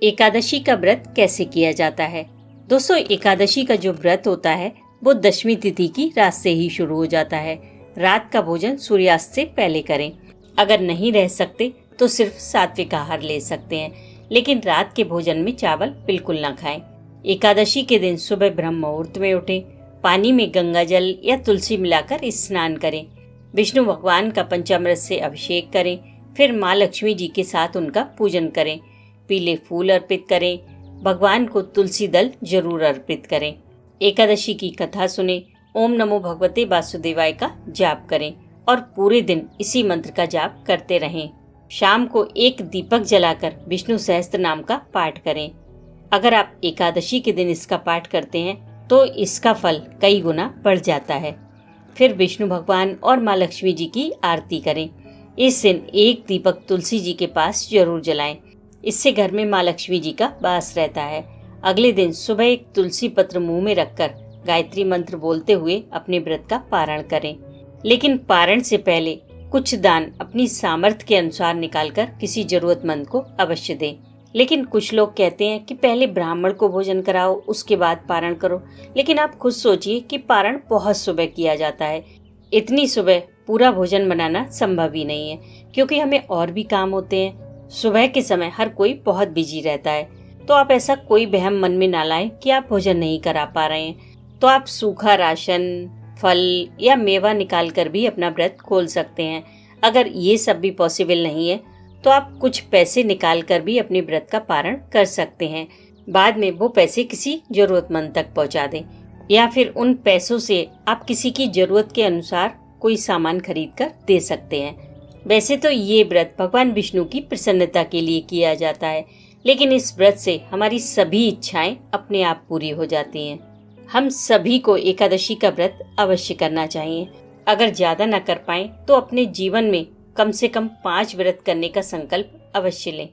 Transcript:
एकादशी का व्रत कैसे किया जाता है। दोस्तों, एकादशी का जो व्रत होता है वो दशमी तिथि की रात से ही शुरू हो जाता है। रात का भोजन सूर्यास्त से पहले करें। अगर नहीं रह सकते तो सिर्फ सात्विक आहार ले सकते हैं, लेकिन रात के भोजन में चावल बिल्कुल ना खाएं। एकादशी के दिन सुबह ब्रह्म मुहूर्त में उठें, पानी में गंगा जल या तुलसी मिलाकर स्नान करें, विष्णु भगवान का पंचामृत से अभिषेक करें, फिर माँ लक्ष्मी जी के साथ उनका पूजन करें, पीले फूल अर्पित करें, भगवान को तुलसी दल जरूर अर्पित करें। एकादशी की कथा सुने, ओम नमो भगवते वासुदेवाय का जाप करें और पूरे दिन इसी मंत्र का जाप करते रहें। शाम को एक दीपक जलाकर विष्णु सहस्त्र नाम का पाठ करें। अगर आप एकादशी के दिन इसका पाठ करते हैं तो इसका फल कई गुना बढ़ जाता है। फिर विष्णु भगवान और माँ लक्ष्मी जी की आरती करें। इस दिन एक दीपक तुलसी जी के पास जरूर जलाएं। इससे घर में माँ लक्ष्मी जी का वास रहता है। अगले दिन सुबह एक तुलसी पत्र मुंह में रखकर गायत्री मंत्र बोलते हुए अपने व्रत का पारण करें। लेकिन पारण से पहले कुछ दान अपनी सामर्थ्य के अनुसार निकालकर किसी जरूरतमंद को अवश्य दें। लेकिन कुछ लोग कहते हैं कि पहले ब्राह्मण को भोजन कराओ, उसके बाद पारण करो। लेकिन आप खुद सोचिए कि पारण बहुत सुबह किया जाता है। इतनी सुबह पूरा भोजन बनाना संभव ही नहीं है, क्योंकि हमें और भी काम होते हैं। सुबह के समय हर कोई बहुत बिजी रहता है। तो आप ऐसा कोई वहम मन में ना लाएं कि आप भोजन नहीं करा पा रहे हैं। तो आप सूखा राशन, फल या मेवा निकाल कर भी अपना व्रत खोल सकते हैं। अगर ये सब भी पॉसिबल नहीं है तो आप कुछ पैसे निकाल कर भी अपने व्रत का पारण कर सकते हैं। बाद में वो पैसे किसी जरूरतमंद तक पहुंचा दें, या फिर उन पैसों से आप किसी की जरूरत के अनुसार कोई सामान खरीद कर दे सकते हैं। वैसे तो ये व्रत भगवान विष्णु की प्रसन्नता के लिए किया जाता है, लेकिन इस व्रत से हमारी सभी इच्छाएं अपने आप पूरी हो जाती हैं। हम सभी को एकादशी का व्रत अवश्य करना चाहिए। अगर ज्यादा न कर पाएं तो अपने जीवन में कम से कम 5 व्रत करने का संकल्प अवश्य लें।